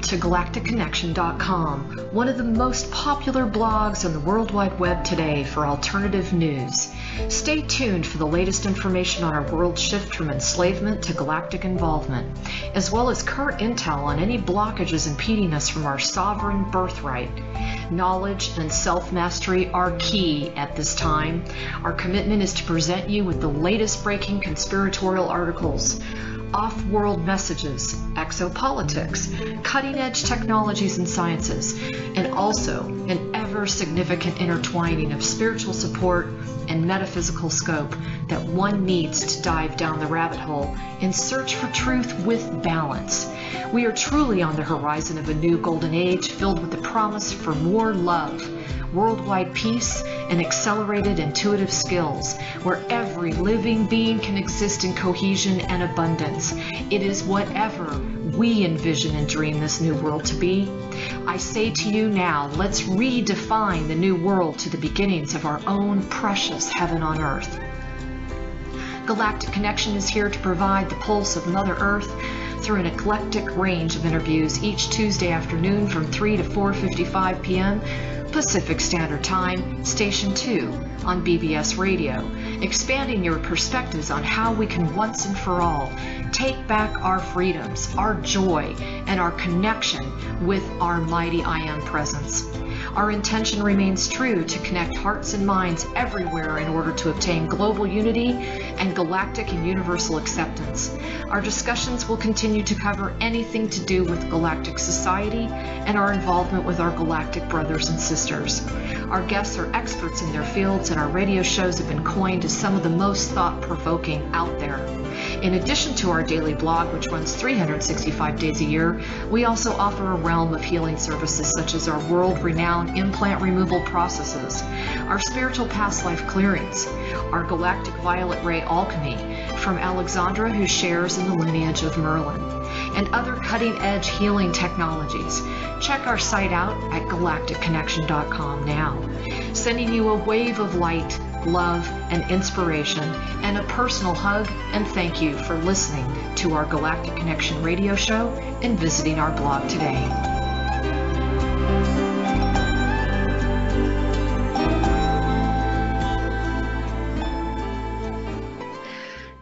to galacticconnection.com, one of the most popular blogs on the World Wide Web today for alternative news. Stay tuned for the latest information on our world shift from enslavement to galactic involvement, as well as current intel on any blockages impeding us from our sovereign birthright. Knowledge and self-mastery are key at this time. Our commitment is to present you with the latest breaking conspiratorial articles, off-world messages, exopolitics, cutting-edge technologies and sciences, and also an ever-significant intertwining of spiritual support and metaphysical scope that one needs to dive down the rabbit hole in search for truth with balance. We are truly on the horizon of a new golden age filled with the promise for more love, worldwide peace, and accelerated intuitive skills, where every living being can exist in cohesion and abundance. It is whatever we envision and dream this new world to be. I say to you now, let's redefine the new world to the beginnings of our own precious heaven on earth. Galactic Connection is here to provide the pulse of Mother Earth through an eclectic range of interviews each Tuesday afternoon from 3 to 4:55 p.m. Pacific Standard Time, Station 2 on BBS Radio, expanding your perspectives on how we can once and for all take back our freedoms, our joy, and our connection with our mighty I Am presence. Our intention remains true to connect hearts and minds everywhere in order to obtain global unity and galactic and universal acceptance. Our discussions will continue to cover anything to do with galactic society and our involvement with our galactic brothers and sisters. Our guests are experts in their fields, and our radio shows have been coined as some of the most thought-provoking out there. In addition to our daily blog, which runs 365 days a year, we also offer a realm of healing services such as our world-renowned implant removal processes, our spiritual past life clearings, our galactic violet ray alchemy from Alexandra, who shares in the lineage of Merlin, and other cutting-edge healing technologies. Check our site out at galacticconnection.com now, sending you a wave of light, love, and inspiration, and a personal hug and thank you for listening to our Galactic Connection radio show and visiting our blog today.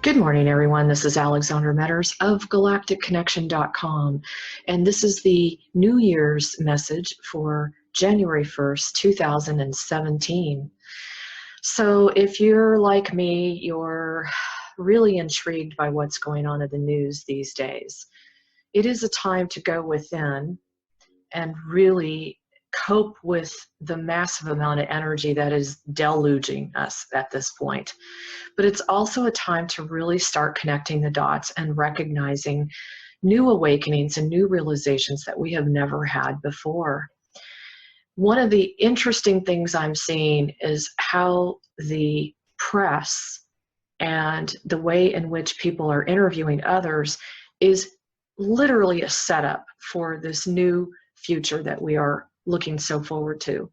Good morning, everyone. This is Alexandra Metters of galacticconnection.com, and this is the New Year's message for January 1st, 2017. So if you're like me, you're really intrigued by what's going on in the news these days. It is a time to go within and really cope with the massive amount of energy that is deluging us at this point. But it's also a time to really start connecting the dots and recognizing new awakenings and new realizations that we have never had before. One of the interesting things I'm seeing is how the press and the way in which people are interviewing others is literally a setup for this new future that we are looking so forward to.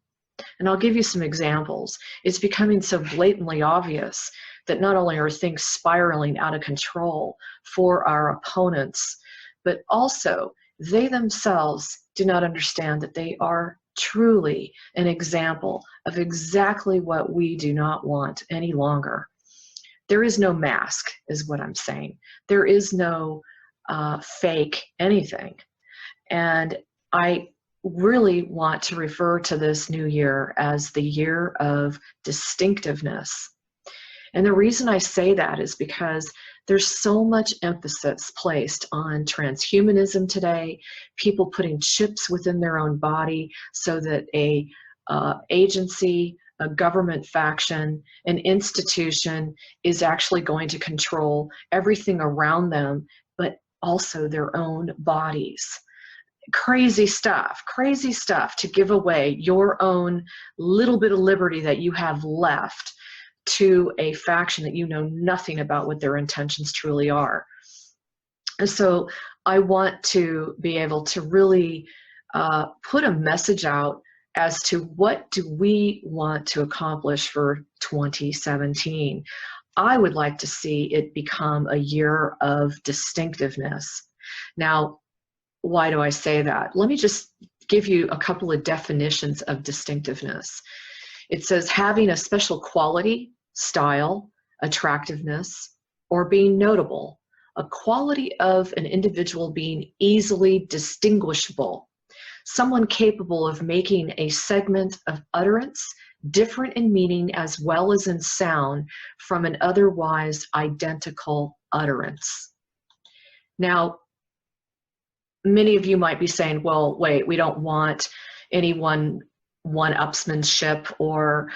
And I'll give you some examples. It's becoming so blatantly obvious that not only are things spiraling out of control for our opponents, but also they themselves do not understand that they are truly an example of exactly what we do not want any longer. There is no mask, is what I'm saying. There is no fake anything. And I really want to refer to this new year as the year of distinctiveness. And the reason I say that is because there's so much emphasis placed on transhumanism today, people putting chips within their own body so that a agency, a government faction, an institution is actually going to control everything around them, but also their own bodies. Crazy stuff to give away your own little bit of liberty that you have left to a faction that you know nothing about what their intentions truly are. And so I want to be able to really put a message out as to what do we want to accomplish for 2017. I would like to see it become a year of distinctiveness. Now, why do I say that? Let me just give you a couple of definitions of distinctiveness. It says having a special quality, style, attractiveness, or being notable, a quality of an individual being easily distinguishable, someone capable of making a segment of utterance different in meaning as well as in sound from an otherwise identical utterance. Now, many of you might be saying, well, wait, we don't want any one-upsmanship, or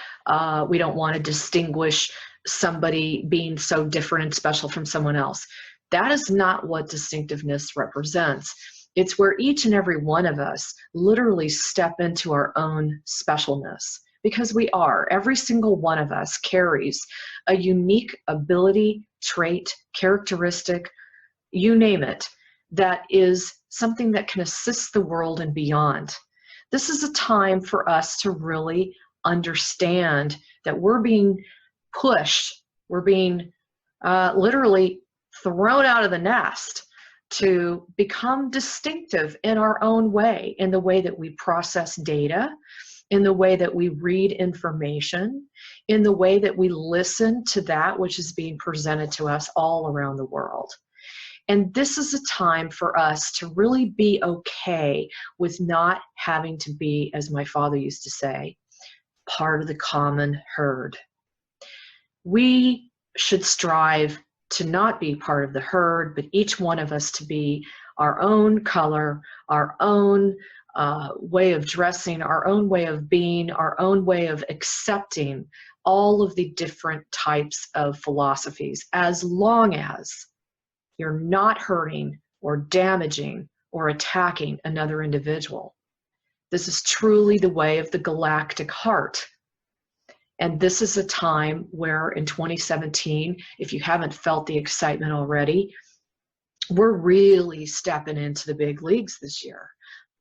we don't want to distinguish somebody being so different and special from someone else. That is not what distinctiveness represents. It's where each and every one of us literally step into our own specialness, because we are. Every single one of us carries a unique ability, trait, characteristic, you name it, that is something that can assist the world and beyond. This is a time for us to really understand that we're being pushed, we're being literally thrown out of the nest to become distinctive in our own way, in the way that we process data, in the way that we read information, in the way that we listen to that which is being presented to us all around the world. And this is a time for us to really be okay with not having to be, as my father used to say, part of the common herd. We should strive to not be part of the herd, but each one of us to be our own color, our own way of dressing, our own way of being, our own way of accepting all of the different types of philosophies, as long as you're not hurting or damaging or attacking another individual. This is truly the way of the galactic heart. And this is a time where in 2017, if you haven't felt the excitement already, we're really stepping into the big leagues this year.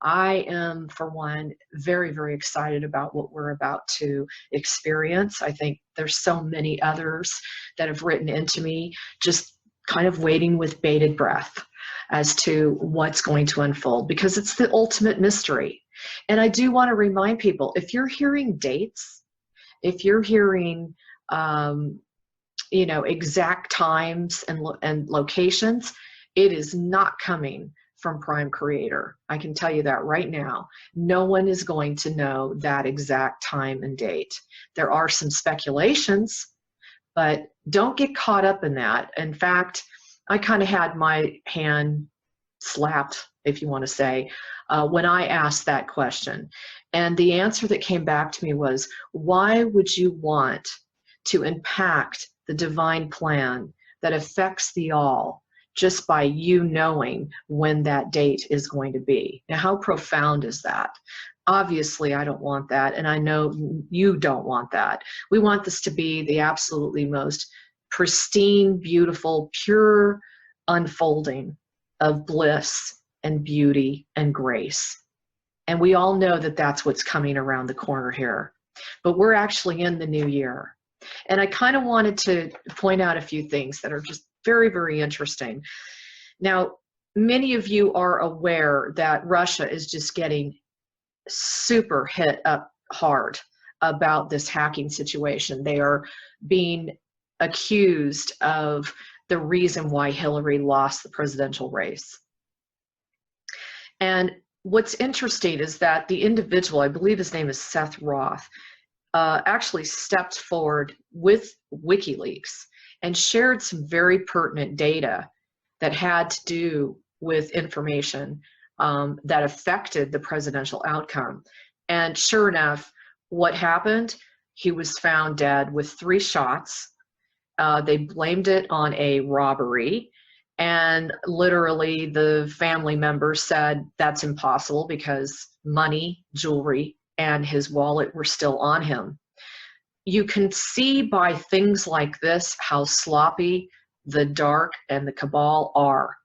I am, for one, very, very excited about what we're about to experience. I think there's so many others that have written into me, just kind of waiting with bated breath as to what's going to unfold, because it's the ultimate mystery. And I do want to remind people, if you're hearing dates, if you're hearing exact times and locations, it is not coming from Prime Creator. I can tell you that right now. No one is going to know that exact time and date. There are some speculations, but don't get caught up in that. In fact, I kind of had my hand slapped, if you want to say, when I asked that question. And the answer that came back to me was, why would you want to impact the divine plan that affects the all just by you knowing when that date is going to be? Now, how profound is that? Obviously, I don't want that, and I know you don't want that. We want this to be the absolutely most pristine, beautiful, pure unfolding of bliss and beauty and grace. And we all know that that's what's coming around the corner here. But we're actually in the new year. And I kind of wanted to point out a few things that are just very, very interesting. Now, many of you are aware that Russia is just getting super hit up hard about this hacking situation. They are being accused of the reason why Hillary lost the presidential race. And what's interesting is that the individual, I believe his name is Seth Roth, actually stepped forward with WikiLeaks and shared some very pertinent data that had to do with information that affected the presidential outcome. And sure enough, what happened? He was found dead with 3 shots. They blamed it on a robbery, and literally the family members said that's impossible because money, jewelry, and his wallet were still on him. You can see by things like this how sloppy the dark and the cabal are.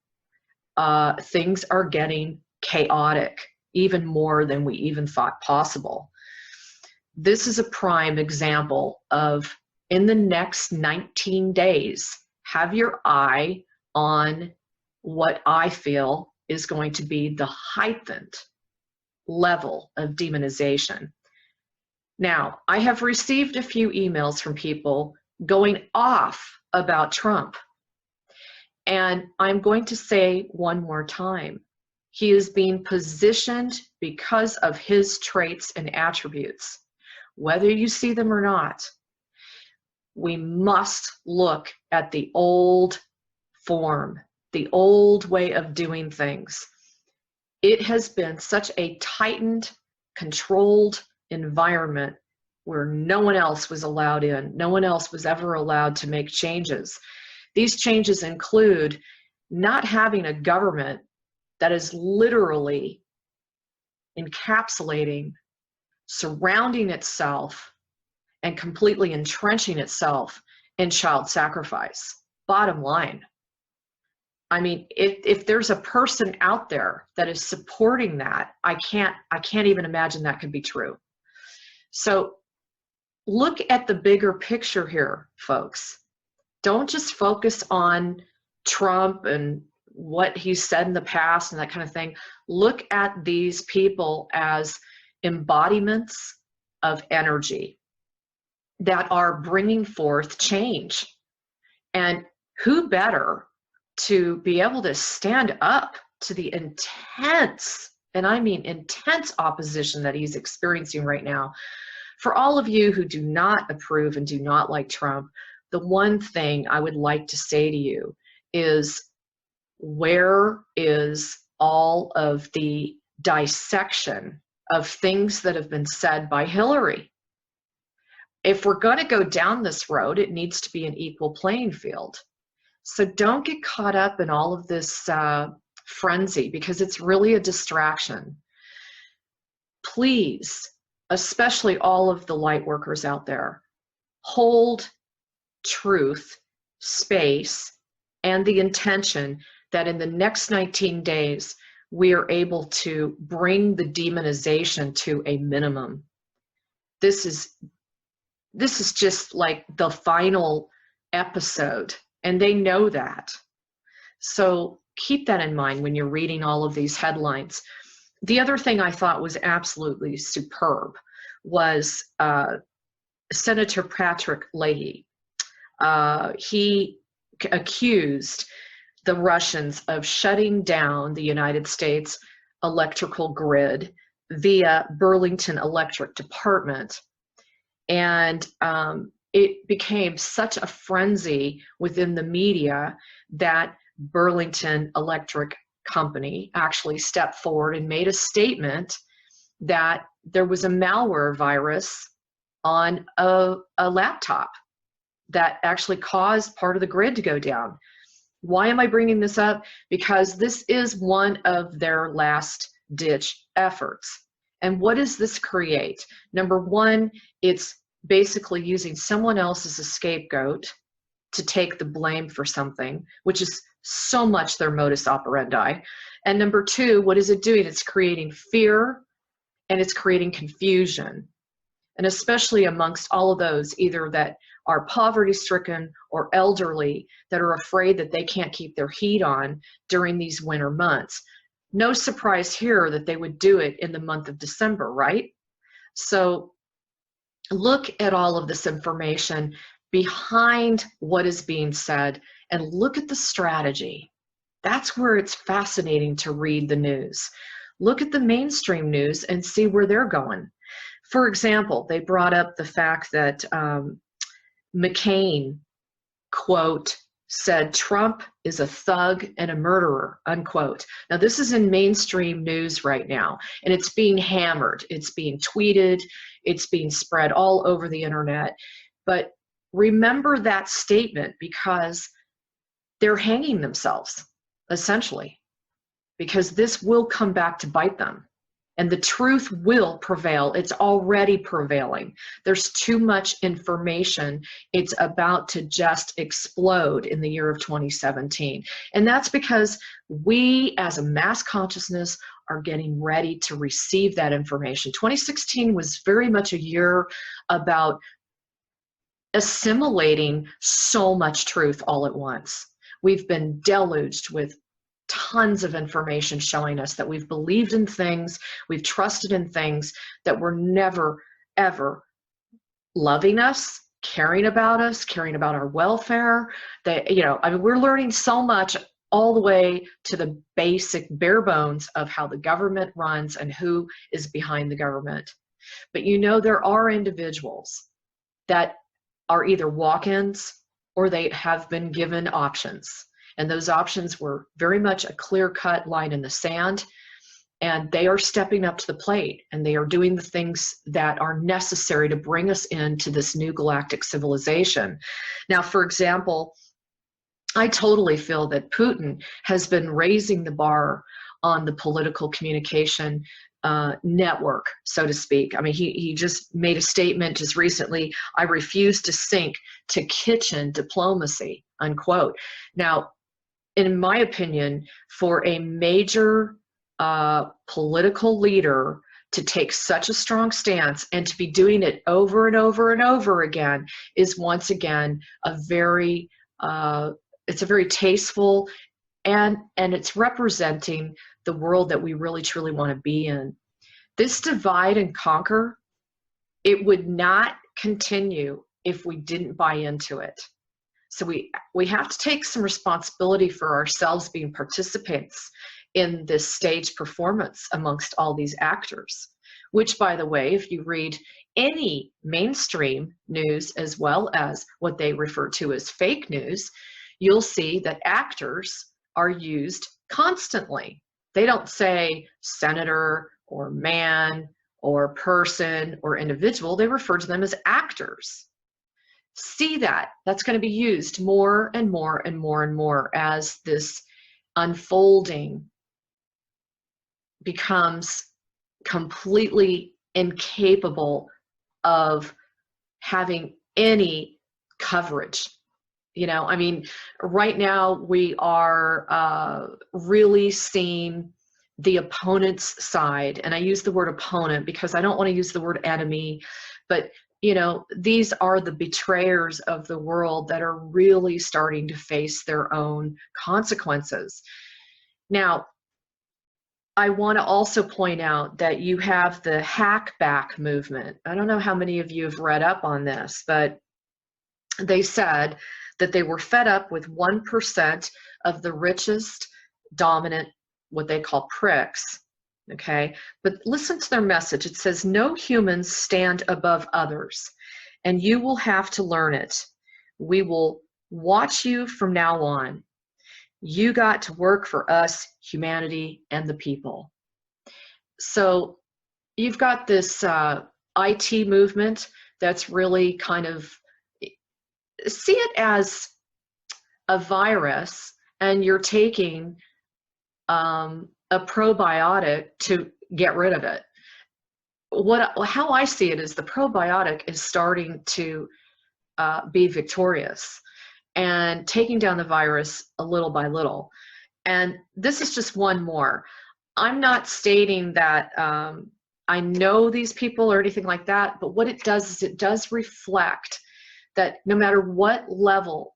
Things are getting chaotic, even more than we even thought possible. This is a prime example of, in the next 19 days, have your eye on what I feel is going to be the heightened level of demonization. Now, I have received a few emails from people going off about Trump. And I'm going to say one more time, he is being positioned because of his traits and attributes. Whether you see them or not, we must look at the old form, the old way of doing things. It has been such a tightened, controlled environment where no one else was allowed in. No one else was ever allowed to make changes. These changes include not having a government that is literally encapsulating, surrounding itself, and completely entrenching itself in child sacrifice. Bottom line. I mean, if there's a person out there that is supporting that, I can't even imagine that could be true. So look at the bigger picture here, folks. Don't just focus on Trump and what he's said in the past and that kind of thing. Look at these people as embodiments of energy that are bringing forth change. And who better to be able to stand up to the intense, and I mean intense, opposition that he's experiencing right now. For all of you who do not approve and do not like Trump, the one thing I would like to say to you is, where is all of the dissection of things that have been said by Hillary? If we're going to go down this road, it needs to be an equal playing field. So don't get caught up in all of this frenzy, because it's really a distraction. Please, especially all of the light workers out there, hold truth, space, and the intention that in the next 19 days, we are able to bring the demonization to a minimum. This is just like the final episode, and they know that. So keep that in mind when you're reading all of these headlines. The other thing I thought was absolutely superb was Senator Patrick Leahy. He accused the Russians of shutting down the United States electrical grid via Burlington Electric Department. And it became such a frenzy within the media that Burlington Electric Company actually stepped forward and made a statement that there was a malware virus on a laptop that actually caused part of the grid to go down. Why am I bringing this up? Because this is one of their last ditch efforts. And what does this create? Number one, it's basically using someone else as a scapegoat to take the blame for something, which is so much their modus operandi. And number two, what is it doing? It's creating fear and it's creating confusion. And especially amongst all of those either that are poverty-stricken or elderly that are afraid that they can't keep their heat on during these winter months. No surprise here that they would do it in the month of December, right? So look at all of this information behind what is being said and look at the strategy. That's where it's fascinating to read the news. Look at the mainstream news and see where they're going. For example, they brought up the fact that McCain, quote, said Trump is a thug and a murderer, unquote. Now, this is in mainstream news right now, and it's being hammered. It's being tweeted. It's being spread all over the internet. But remember that statement, because they're hanging themselves, essentially, because this will come back to bite them. And the truth will prevail. It's already prevailing. There's too much information. It's about to just explode in the year of 2017. And that's because we as a mass consciousness are getting ready to receive that information. 2016 was very much a year about assimilating so much truth all at once. We've been deluged with tons of information showing us that we've believed in things, we've trusted in things that were never, ever loving us, caring about us, caring about our welfare. That, you know, I mean, we're learning so much all the way to the basic bare bones of how the government runs and who is behind the government. But you know, there are individuals that are either walk-ins or they have been given options. And those options were very much a clear-cut line in the sand. And they are stepping up to the plate, and they are doing the things that are necessary to bring us into this new galactic civilization. Now, for example, I totally feel that Putin has been raising the bar on the political communication network, so to speak. I mean, he just made a statement just recently, I refuse to sink to kitchen diplomacy, unquote. Now, in my opinion, for a major political leader to take such a strong stance and to be doing it over and over and over again is once again a very it's a very tasteful, and it's representing the world that we really truly want to be in. This divide and conquer, it would not continue if we didn't buy into it. So we have to take some responsibility for ourselves being participants in this stage performance amongst all these actors, which, by the way, if you read any mainstream news as well as what they refer to as fake news, you'll see that actors are used constantly. They don't say senator or man or person or individual. They refer to them as actors. See that. That's going to be used more and more and more and more as this unfolding becomes completely incapable of having any coverage. You know, I mean, right now we are really seeing the opponent's side, and I use the word opponent because I don't want to use the word enemy, but you know, these are the betrayers of the world that are really starting to face their own consequences. Now, I want to also point out that you have the hack back movement. I don't know how many of you have read up on this, but they said that they were fed up with 1% of the richest, dominant, what they call pricks. Okay, but listen to their message. It says, no humans stand above others, and you will have to learn it. We will watch you from now on. You got to work for us, humanity, and the people. So you've got this IT movement that's really kind of, see it as a virus, and you're taking a probiotic to get rid of it. How I see it is the probiotic is starting to be victorious and taking down the virus a little by little. And this is just one more. I'm not stating that I know these people or anything like that, but what it does is it does reflect that no matter what level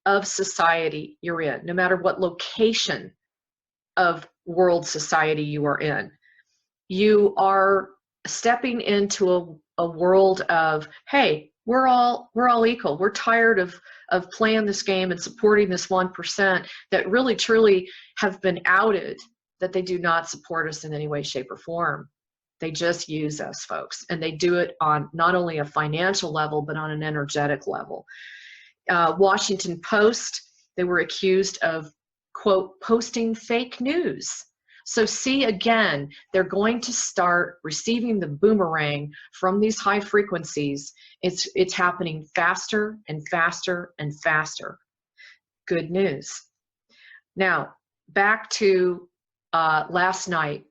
of society you're in, no matter what location of world society you are in, you are stepping into a world of, hey, we're all equal. We're tired of playing this game and supporting this 1% that really truly have been outed that they do not support us in any way, shape, or form. They just use us, folks, and they do it on not only a financial level but on an energetic level. Washington Post, they were accused of, quote, posting fake news. So see, again, they're going to start receiving the boomerang from these high frequencies. It's happening faster and faster and faster. Good news. Now, back to last night.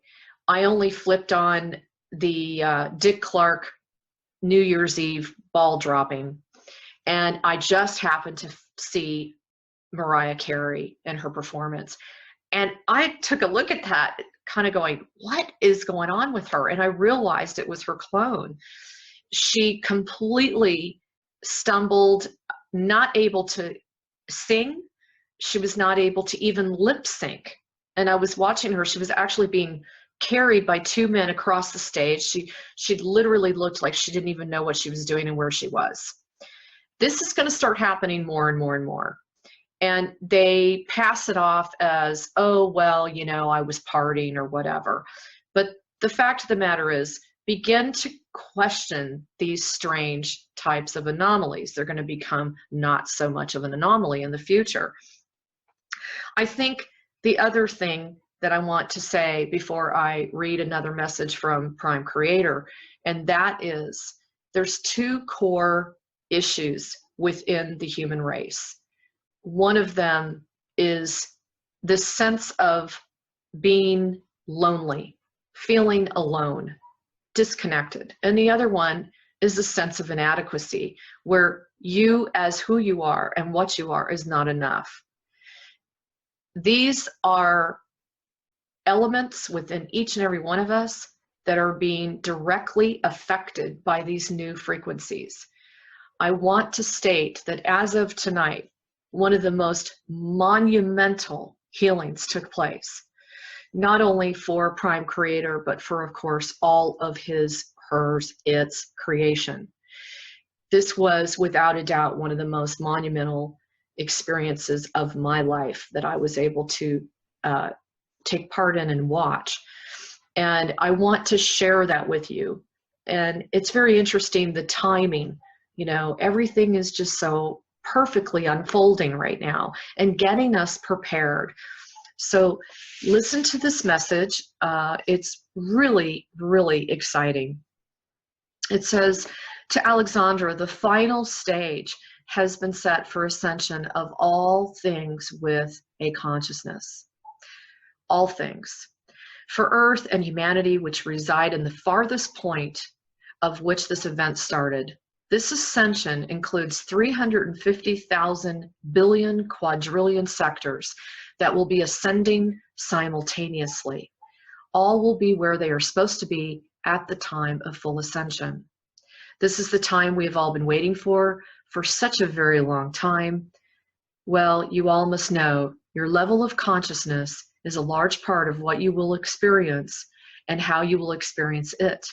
I only flipped on the Dick Clark New Year's Eve ball dropping, and I just happened to see Mariah Carey and her performance. And I took a look at that, kind of going, what is going on with her? And I realized it was her clone. She completely stumbled, not able to sing. she was not able to even lip sync. And I was watching her. She was actually being carried by two men across the stage. She literally looked like she didn't even know what she was doing and where she was. This is going to start happening more and more and more. And they pass it off as, oh, well, you know, I was partying or whatever. But the fact of the matter is, begin to question these strange types of anomalies. They're going to become not so much of an anomaly in the future. I think the other thing that I want to say before I read another message from Prime Creator, and that is there's two core issues within the human race. One of them is this sense of being lonely, feeling alone, disconnected. And the other one is the sense of inadequacy, where you as who you are and what you are is not enough. These are elements within each and every one of us that are being directly affected by these new frequencies. I want to state that as of tonight, one of the most monumental healings took place, not only for Prime Creator, but for, of course, all of his, hers, its creation. This was, without a doubt, one of the most monumental experiences of my life that I was able to take part in and watch. And I want to share that with you. And it's very interesting, the timing, you know, everything is just so perfectly unfolding right now and getting us prepared. So listen to this message. It's really, really exciting. It says, to Alexandra, the final stage has been set for ascension of all things with a consciousness. All things. For Earth and humanity, which reside in the farthest point of which this event started, this ascension includes 350,000 billion quadrillion sectors that will be ascending simultaneously. All will be where they are supposed to be at the time of full ascension. This is the time we have all been waiting for such a very long time. Well, you all must know your level of consciousness is a large part of what you will experience and how you will experience it.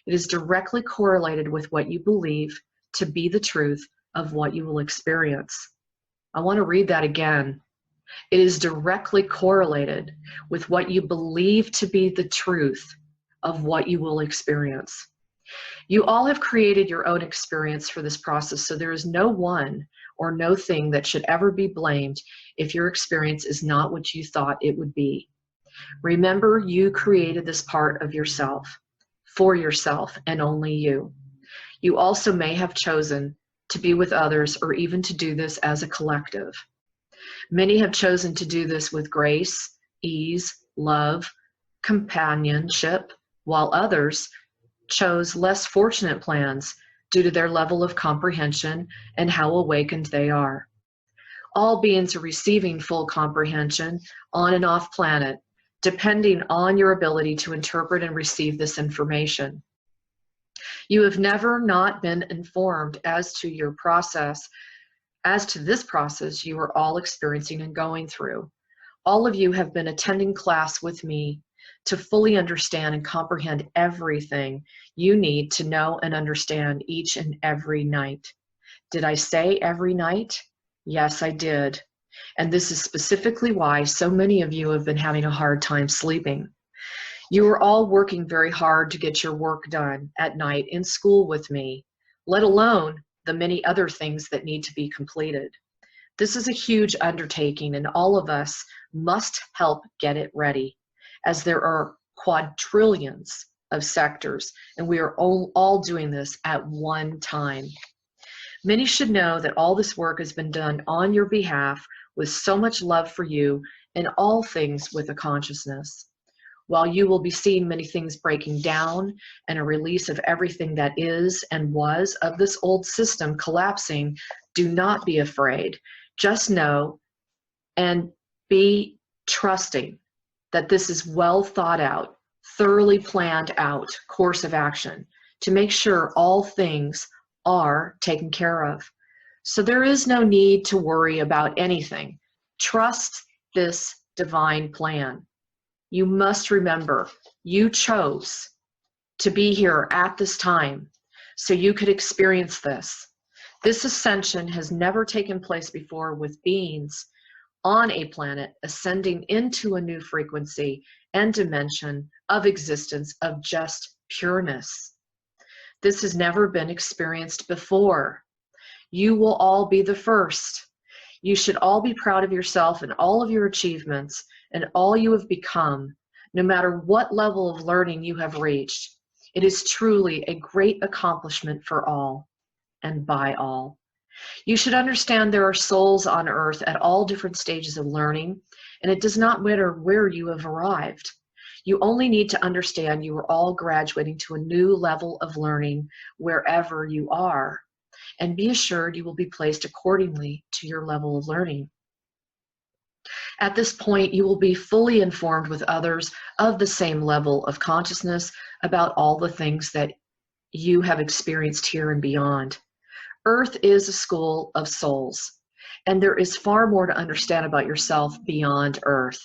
It is directly correlated with what you believe to be the truth of what you will experience. I want to read that again. It is directly correlated with what you believe to be the truth of what you will experience. You all have created your own experience for this process, so there is no one or no thing that should ever be blamed if your experience is not what you thought it would be. Remember, you created this part of yourself, for yourself, and only you. You also may have chosen to be with others or even to do this as a collective. Many have chosen to do this with grace, ease, love, companionship, while others chose less fortunate plans due to their level of comprehension and how awakened they are. All beings are receiving full comprehension on and off planet, depending on your ability to interpret and receive this information. You have never not been informed as to your process, as to this process you are all experiencing and going through. All of you have been attending class with me to fully understand and comprehend everything you need to know and understand each and every night. Did I say every night? Yes, I did. And this is specifically why so many of you have been having a hard time sleeping. You are all working very hard to get your work done at night in school with me, let alone the many other things that need to be completed. This is a huge undertaking, and all of us must help get it ready, as there are quadrillions of sectors, and we are all doing this at one time. Many should know that all this work has been done on your behalf with so much love for you and all things with a consciousness. While you will be seeing many things breaking down and a release of everything that is and was of this old system collapsing, do not be afraid. Just know and be trusting that this is well thought out, thoroughly planned out course of action to make sure all things are taken care of. So there is no need to worry about anything. Trust this divine plan. You must remember, you chose to be here at this time so you could experience this. This ascension has never taken place before with beings on a planet ascending into a new frequency and dimension of existence of just pureness. This has never been experienced before. You will all be the first. You should all be proud of yourself and all of your achievements and all you have become, no matter what level of learning you have reached. It is truly a great accomplishment for all and by all. You should understand there are souls on earth at all different stages of learning, and it does not matter where you have arrived. You only need to understand you are all graduating to a new level of learning wherever you are, and be assured you will be placed accordingly to your level of learning. At this point, you will be fully informed with others of the same level of consciousness about all the things that you have experienced here and beyond. Earth is a school of souls, and there is far more to understand about yourself beyond Earth.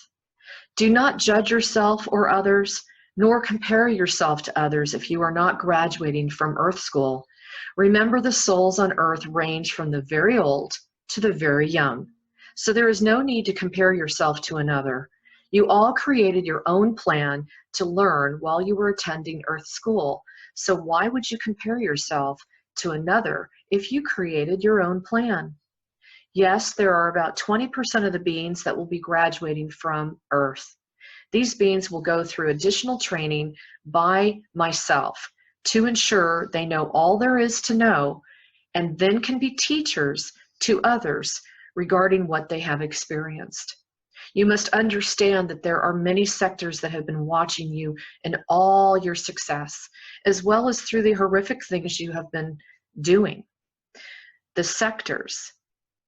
Do not judge yourself or others, nor compare yourself to others if you are not graduating from Earth School. Remember, the souls on Earth range from the very old to the very young, so there is no need to compare yourself to another. You all created your own plan to learn while you were attending Earth School, so why would you compare yourself to another if you created your own plan? Yes, there are about 20% of the beings that will be graduating from Earth. These beings will go through additional training by myself to ensure they know all there is to know, and then can be teachers to others regarding what they have experienced. You must understand that there are many sectors that have been watching you in all your success, as well as through the horrific things you have been doing. The sectors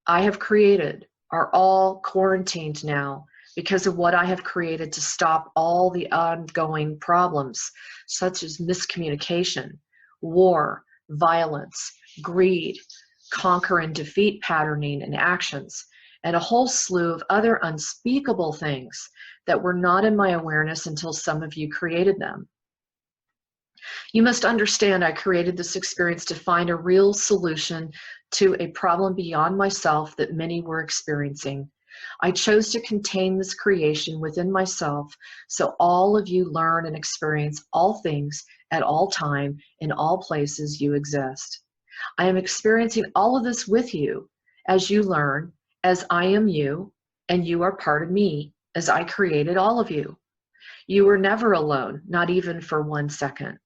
I have created are all quarantined now because of what I have created to stop all the ongoing problems, such as miscommunication, war, violence, greed, conquer and defeat patterning and actions, and a whole slew of other unspeakable things that were not in my awareness until some of you created them. You must understand I created this experience to find a real solution to a problem beyond myself that many were experiencing. I chose to contain this creation within myself so all of you learn and experience all things at all time in all places you exist. I am experiencing all of this with you as you learn, as I am you, and you are part of me as I created all of you. You were never alone, not even for 1 second.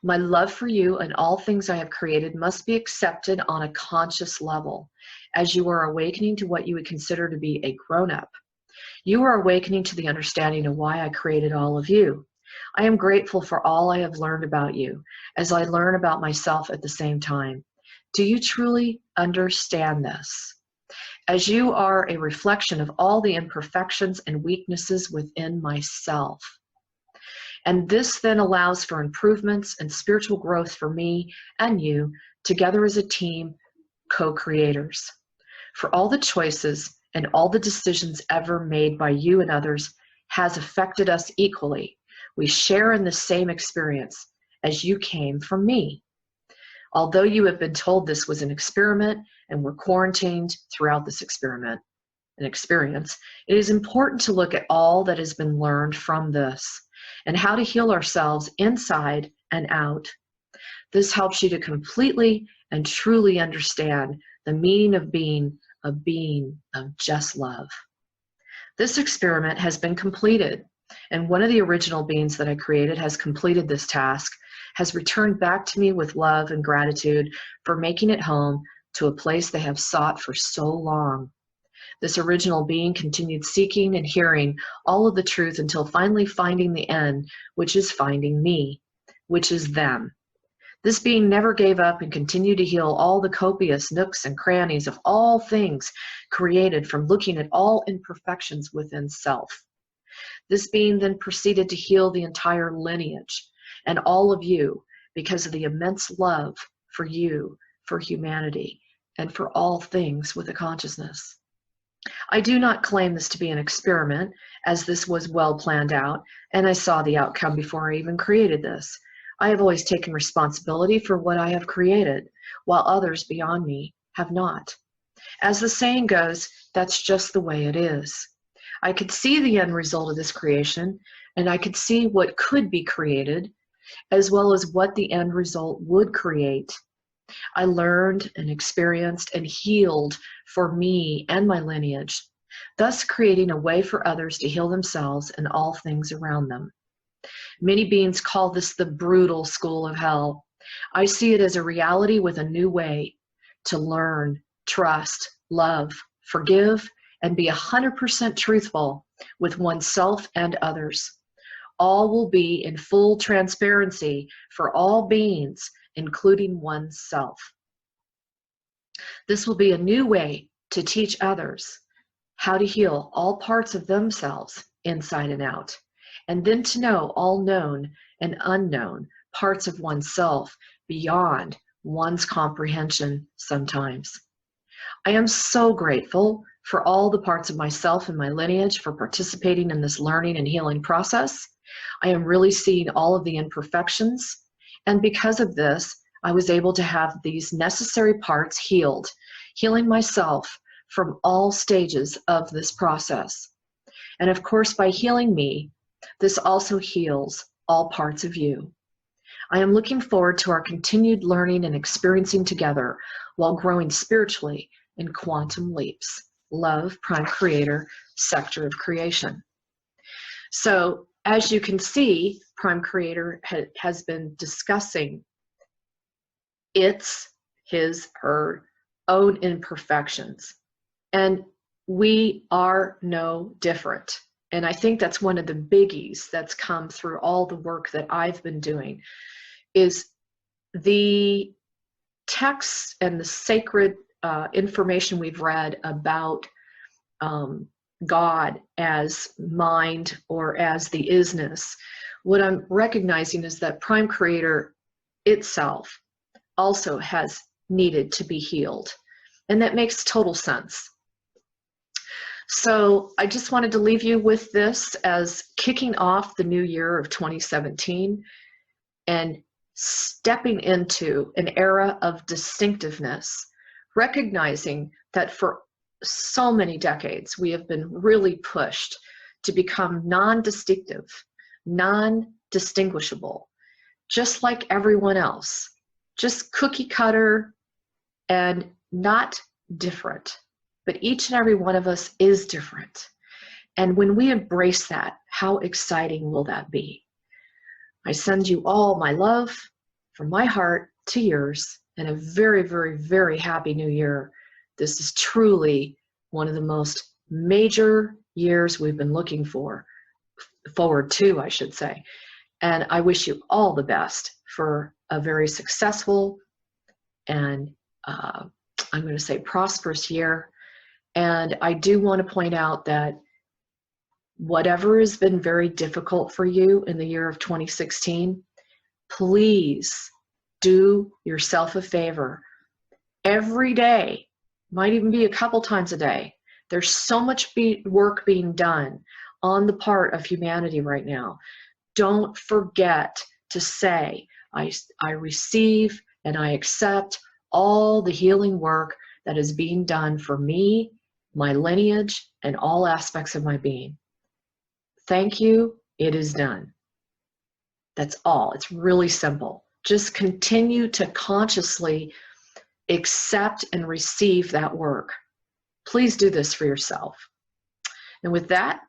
My love for you and all things I have created must be accepted on a conscious level, as you are awakening to what you would consider to be a grown-up. You are awakening to the understanding of why I created all of you. I am grateful for all I have learned about you, as I learn about myself at the same time. Do you truly understand this? As you are a reflection of all the imperfections and weaknesses within myself. And this then allows for improvements and spiritual growth for me and you, together as a team, co-creators. For all the choices and all the decisions ever made by you and others has affected us equally. We share in the same experience as you came from me. Although you have been told this was an experiment and were quarantined throughout this experiment and experience, it is important to look at all that has been learned from this and how to heal ourselves inside and out. This helps you to completely and truly understand the meaning of being a being of just love. This experiment has been completed, and one of the original beings that I created has completed this task, has returned back to me with love and gratitude for making it home to a place they have sought for so long. This original being continued seeking and hearing all of the truth until finally finding the end, which is finding me, which is them. This being never gave up and continued to heal all the copious nooks and crannies of all things created from looking at all imperfections within self. This being then proceeded to heal the entire lineage and all of you because of the immense love for you, for humanity, and for all things with a consciousness. I do not claim this to be an experiment, as this was well planned out, and I saw the outcome before I even created this. I have always taken responsibility for what I have created, while others beyond me have not. As the saying goes, that's just the way it is. I could see the end result of this creation, and I could see what could be created, as well as what the end result would create. I learned and experienced and healed for me and my lineage, thus creating a way for others to heal themselves and all things around them. Many beings call this the brutal school of hell. I see it as a reality with a new way to learn, trust, love, forgive, and be 100% truthful with oneself and others. All will be in full transparency for all beings, including oneself. This will be a new way to teach others how to heal all parts of themselves inside and out, and then to know all known and unknown parts of oneself beyond one's comprehension sometimes. I am so grateful for all the parts of myself and my lineage for participating in this learning and healing process. I am really seeing all of the imperfections, and because of this, I was able to have these necessary parts healed, healing myself from all stages of this process. And of course, by healing me, this also heals all parts of you. I am looking forward to our continued learning and experiencing together while growing spiritually in quantum leaps. Love, Prime Creator, Sector of Creation. So, as you can see, Prime Creator has been discussing her own imperfections. And we are no different. And I think that's one of the biggies that's come through all the work that I've been doing, is the texts and the sacred information we've read about God as mind or as the isness. What I'm recognizing is that Prime Creator itself also has needed to be healed. And that makes total sense. So I just wanted to leave you with this as kicking off the new year of 2017 and stepping into an era of distinctiveness, recognizing that for so many decades we have been really pushed to become non-distinctive, non-distinguishable, just like everyone else, just cookie cutter and not different. But each and every one of us is different. And when we embrace that, how exciting will that be? I send you all my love from my heart to yours, and a very, very, very happy new year. This is truly one of the most major years we've been looking forward to, I should say. And I wish you all the best for a very successful and I'm going to say prosperous year. And I do want to point out that whatever has been very difficult for you in the year of 2016, please do yourself a favor. Every day, might even be a couple times a day, there's so much work being done on the part of humanity right now. Don't forget to say, I receive and I accept all the healing work that is being done for me, my lineage, and all aspects of my being. Thank you. It is done. That's all. It's really simple. Just continue to consciously accept and receive that work. Please do this for yourself. And with that,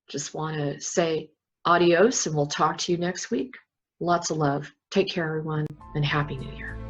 just want to say adios, and we'll talk to you next week. Lots of love. Take care, everyone, and Happy New Year.